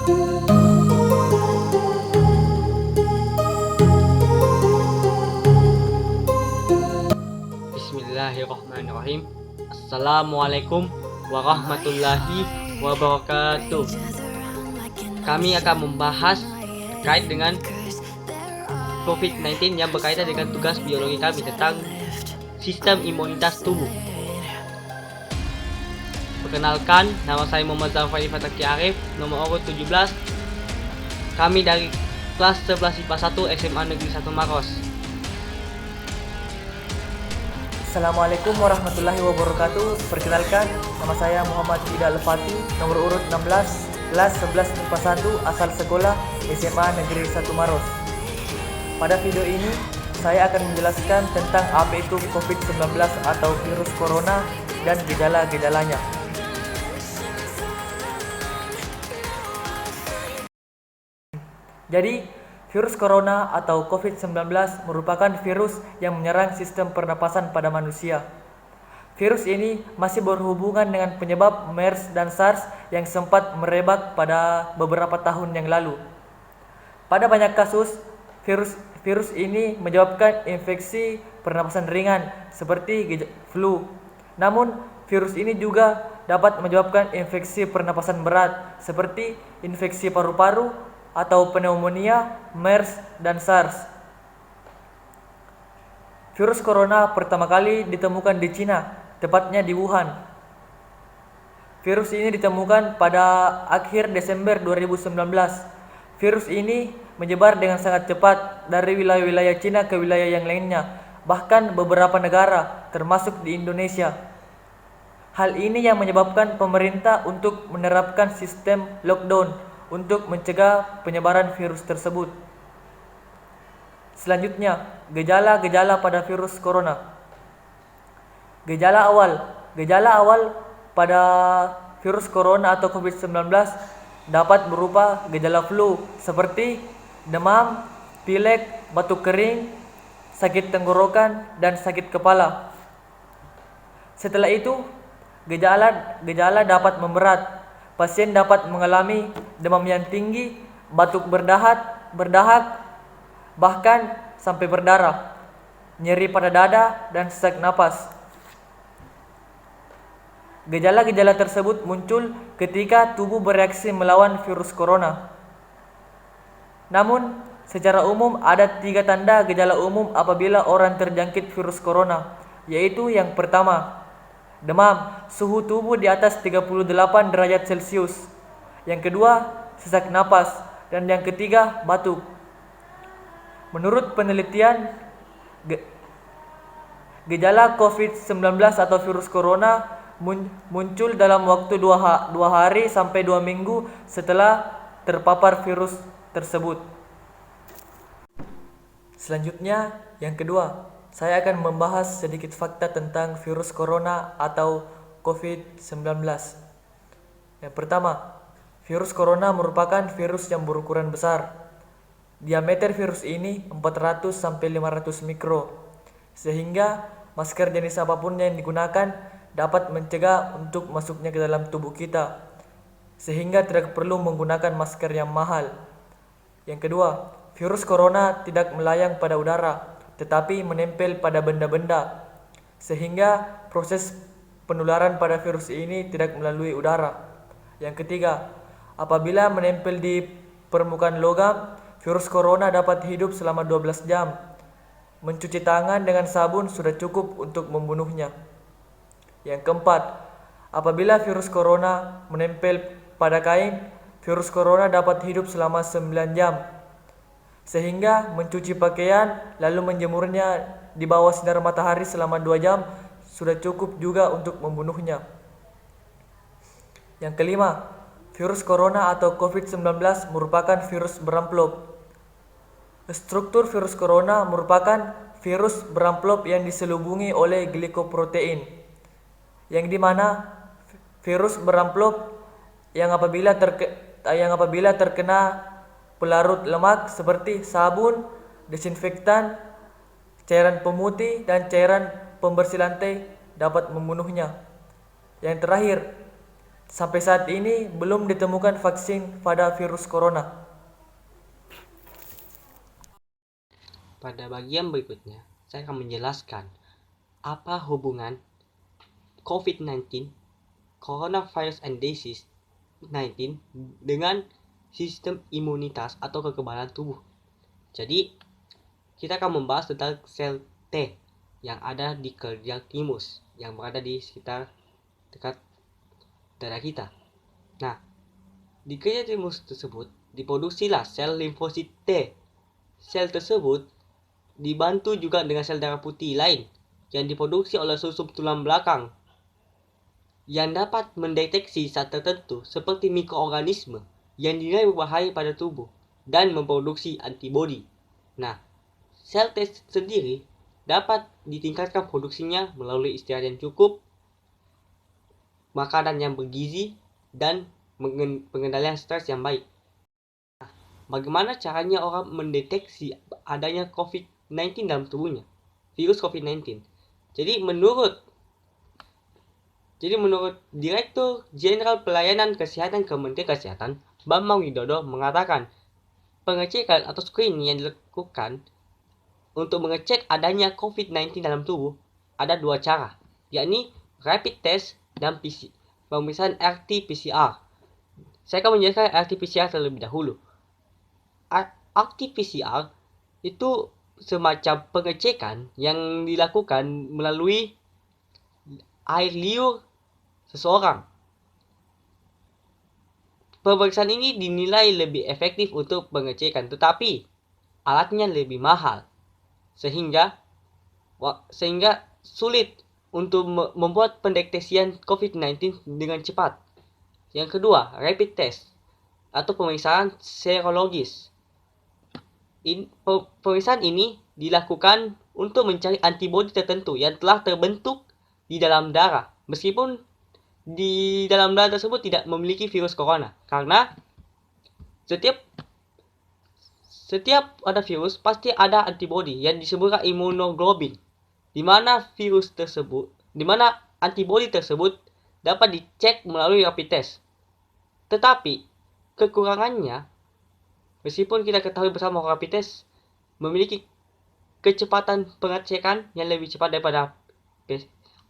Bismillahirrahmanirrahim. Assalamualaikum warahmatullahi wabarakatuh. Kami akan membahas terkait dengan COVID-19 yang berkaitan dengan tugas biologi kami tentang sistem imunitas tubuh. Perkenalkan, nama saya Muhammad Zafari Fataki Arif, nomor urut 17. Kami dari kelas 11 IPA 1 SMA Negeri 1 Maros. Assalamualaikum warahmatullahi wabarakatuh. Perkenalkan, nama saya Muhammad Ida Lefati, nomor urut 16, kelas 11 IPA 1, asal sekolah SMA Negeri 1 Maros. Pada video ini, saya akan menjelaskan tentang apa itu COVID-19 atau virus corona dan gejala-gejalanya. Jadi, virus corona atau COVID-19 merupakan virus yang menyerang sistem pernapasan pada manusia. Virus ini masih berhubungan dengan penyebab MERS dan SARS yang sempat merebak pada beberapa tahun yang lalu. Pada banyak kasus, virus ini menyebabkan infeksi pernapasan ringan seperti flu. Namun, virus ini juga dapat menyebabkan infeksi pernapasan berat seperti infeksi paru-paru atau pneumonia, MERS, dan SARS. Virus corona pertama kali ditemukan di Cina, tepatnya di Wuhan. Virus ini ditemukan pada akhir Desember 2019. Virus ini menyebar dengan sangat cepat dari wilayah-wilayah Cina ke wilayah yang lainnya, bahkan beberapa negara, termasuk di Indonesia. Hal ini yang menyebabkan pemerintah untuk menerapkan sistem lockdown untuk mencegah penyebaran virus tersebut. Selanjutnya, gejala-gejala pada virus corona. Gejala awal pada virus corona atau COVID-19 dapat berupa gejala flu seperti demam, pilek, batuk kering, sakit tenggorokan, dan sakit kepala. Setelah itu, gejala dapat memberat. Pasien dapat mengalami demam yang tinggi, batuk berdahak, bahkan sampai berdarah, nyeri pada dada, dan sesak napas. Gejala-gejala tersebut muncul ketika tubuh bereaksi melawan virus corona. Namun, secara umum ada 3 tanda gejala umum apabila orang terjangkit virus corona, yaitu yang pertama, demam, suhu tubuh di atas 38 derajat Celcius. Yang kedua, sesak napas. Dan yang ketiga, batuk. Menurut penelitian, gejala COVID-19 atau virus corona muncul dalam waktu 2 hari sampai 2 minggu setelah terpapar virus tersebut. Selanjutnya, yang kedua, saya akan membahas sedikit fakta tentang virus corona atau COVID-19. Yang pertama, virus corona merupakan virus yang berukuran besar. Diameter virus ini 400-500 mikro, sehingga masker jenis apapun yang digunakan dapat mencegah untuk masuknya ke dalam tubuh kita, sehingga tidak perlu menggunakan masker yang mahal. Yang kedua, virus corona tidak melayang pada udara, tetapi menempel pada benda-benda, sehingga proses penularan pada virus ini tidak melalui udara. Yang ketiga, apabila menempel di permukaan logam, virus corona dapat hidup selama 12 jam. Mencuci tangan dengan sabun sudah cukup untuk membunuhnya. Yang keempat, apabila virus corona menempel pada kain, virus corona dapat hidup selama 9 jam. Sehingga mencuci pakaian lalu menjemurnya di bawah sinar matahari selama 2 jam sudah cukup juga untuk membunuhnya. Yang kelima, virus corona atau COVID-19 merupakan virus beramplop. Struktur virus corona merupakan virus beramplop yang diselubungi oleh glikoprotein, yang dimana virus beramplop yang apabila terkena pelarut lemak seperti sabun, desinfektan, cairan pemutih, dan cairan pembersih lantai dapat membunuhnya. Yang terakhir, Sampai saat ini belum ditemukan vaksin pada virus corona. Pada bagian berikutnya, saya akan menjelaskan apa hubungan COVID-19, Coronavirus and Disease 19 dengan sistem imunitas atau kekebalan tubuh. Jadi, kita akan membahas tentang sel T yang ada di kelenjar timus yang berada di sekitar dekat dada kita. Nah, di kelenjar timus tersebut diproduksilah sel limfosit T. Sel tersebut dibantu juga dengan sel darah putih lain yang diproduksi oleh susum tulang belakang yang dapat mendeteksi zat tertentu seperti mikroorganisme yang dinilai berbahaya pada tubuh dan memproduksi antibodi. Nah, sel T sendiri dapat ditingkatkan produksinya melalui istirahat yang cukup, makanan yang bergizi, dan pengendalian stres yang baik. Nah, bagaimana caranya orang mendeteksi adanya COVID-19 dalam tubuhnya? Virus COVID-19. Jadi menurut Direktur Jenderal Pelayanan Kesehatan Kementerian Kesehatan, Bambang Widodo mengatakan, pengecekan atau screening yang dilakukan untuk mengecek adanya COVID-19 dalam tubuh ada dua cara, yakni rapid test dan pemeriksaan RT-PCR. Saya akan menjelaskan RT-PCR terlebih dahulu. RT-PCR itu semacam pengecekan yang dilakukan melalui air liur seseorang. Pemeriksaan ini dinilai lebih efektif untuk pengecekan, tetapi alatnya lebih mahal, sehingga sulit untuk membuat pendeteksian COVID-19 dengan cepat. Yang kedua, rapid test atau pemeriksaan serologis. Pemeriksaan ini dilakukan untuk mencari antibodi tertentu yang telah terbentuk di dalam darah, meskipun di dalam darah tersebut tidak memiliki virus corona, karena setiap ada virus pasti ada antibodi yang disebut imunoglobulin, di mana antibodi tersebut dapat dicek melalui rapid test. Tetapi kekurangannya, meskipun kita ketahui bersama rapid test memiliki kecepatan pengecekan yang lebih cepat daripada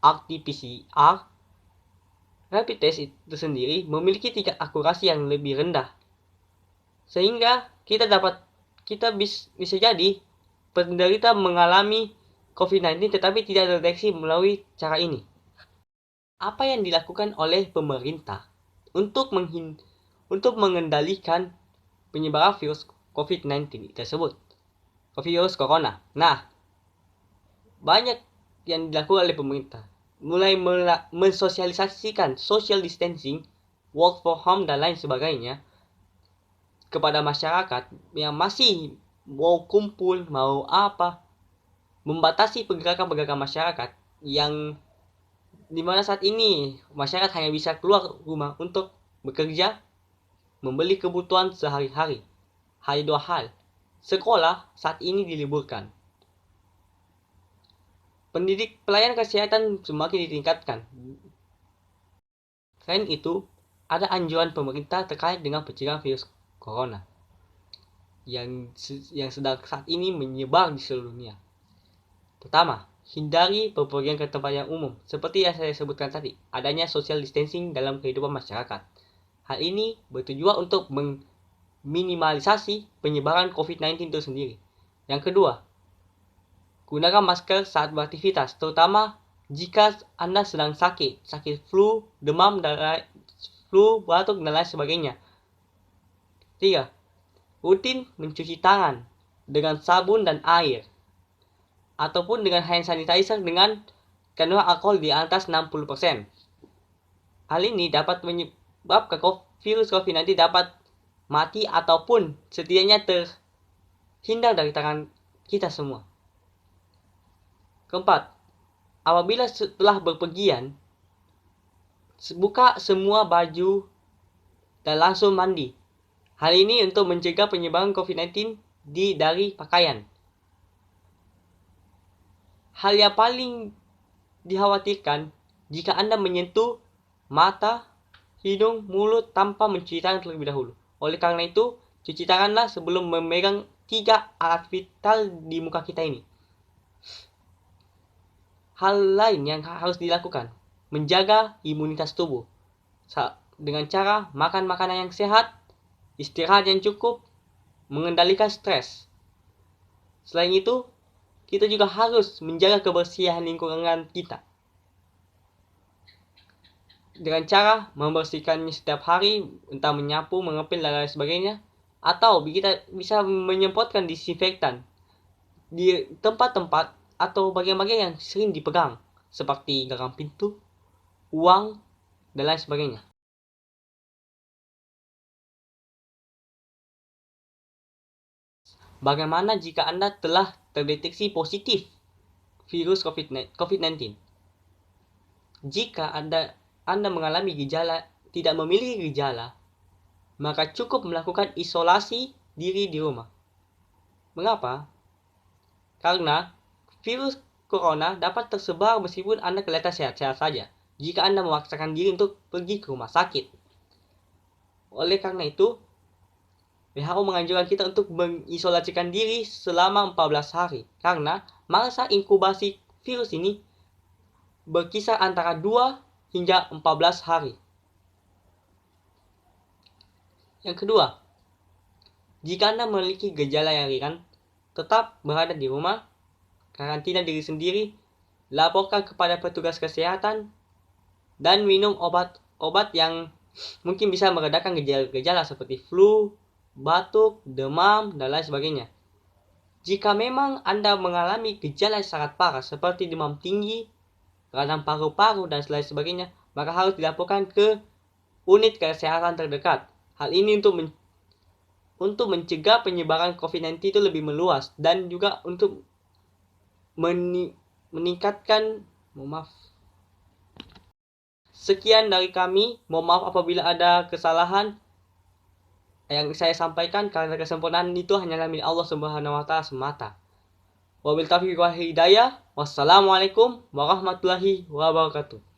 RT-PCR, rapid test itu sendiri memiliki tingkat akurasi yang lebih rendah, sehingga bisa jadi penderita mengalami COVID-19 tetapi tidak terdeteksi melalui cara ini. Apa yang dilakukan oleh pemerintah untuk mengendalikan penyebaran virus COVID-19 tersebut, virus corona? Nah, banyak yang dilakukan oleh pemerintah, mulai mensosialisasikan social distancing, work from home, dan lain sebagainya kepada masyarakat yang masih mau kumpul, mau apa, membatasi pergerakan masyarakat yang dimana saat ini masyarakat hanya bisa keluar rumah untuk bekerja, membeli kebutuhan sehari-hari. Hanya dua hal. Sekolah saat ini diliburkan. Pelayanan kesehatan semakin ditingkatkan. Selain itu, ada anjuran pemerintah terkait dengan pencegahan virus corona yang sedang saat ini menyebar di seluruh dunia. Pertama, hindari bepergian ke tempat yang umum. Seperti yang saya sebutkan tadi, adanya social distancing dalam kehidupan masyarakat. Hal ini bertujuan untuk meminimalisasi penyebaran COVID-19 itu sendiri. Yang kedua, gunakan masker saat beraktivitas, terutama jika Anda sedang sakit flu, demam, batuk, dan lain sebagainya. 3. Rutin mencuci tangan dengan sabun dan air, ataupun dengan hand sanitizer dengan kandungan alkohol di atas 60%. Hal ini dapat menyebabkan virus COVID-19 dapat mati ataupun setidaknya terhindar dari tangan kita semua. Keempat, apabila setelah berpergian, buka semua baju dan langsung mandi. Hal ini untuk mencegah penyebaran COVID-19 dari pakaian. Hal yang paling dikhawatirkan jika Anda menyentuh mata, hidung, mulut tanpa mencuci tangan terlebih dahulu. Oleh karena itu, cuci tanganlah sebelum memegang 3 alat vital di muka kita ini. Hal lain yang harus dilakukan, menjaga imunitas tubuh dengan cara makan makanan yang sehat, istirahat yang cukup, mengendalikan stres. Selain itu, kita juga harus menjaga kebersihan lingkungan kita dengan cara membersihkannya setiap hari, entah menyapu, mengepel, dan lain sebagainya, atau kita bisa menyemprotkan disinfektan di tempat-tempat atau bagian-bagian yang sering dipegang, seperti gagang pintu, uang, dan lain sebagainya. Bagaimana jika Anda telah terdeteksi positif virus COVID-19? Jika Anda mengalami gejala, tidak memiliki gejala, maka cukup melakukan isolasi diri di rumah. Mengapa? Karena virus corona dapat tersebar meskipun Anda kelihatan sehat-sehat saja jika Anda memaksakan diri untuk pergi ke rumah sakit. Oleh karena itu, WHO menganjurkan kita untuk mengisolasikan diri selama 14 hari karena masa inkubasi virus ini berkisar antara 2 hingga 14 hari. Yang kedua, jika Anda memiliki gejala yang ringan, tetap berada di rumah, karantina diri sendiri, laporkan kepada petugas kesehatan, dan minum obat-obat yang mungkin bisa meredakan gejala-gejala seperti flu, batuk, demam, dan lain sebagainya. Jika memang Anda mengalami gejala yang sangat parah seperti demam tinggi, radang paru-paru, dan lain sebagainya, maka harus dilaporkan ke unit kesehatan terdekat. Hal ini untuk mencegah penyebaran COVID-19 itu lebih meluas dan juga untuk meningkatkan. Sekian dari kami. Mohon maaf apabila ada kesalahan yang saya sampaikan, karena kesempurnaan itu hanyalah milik Allah Subhanahu wa Ta'ala semata. Wabillahi taufiq wal hidayah. Wassalamualaikum warahmatullahi wabarakatuh.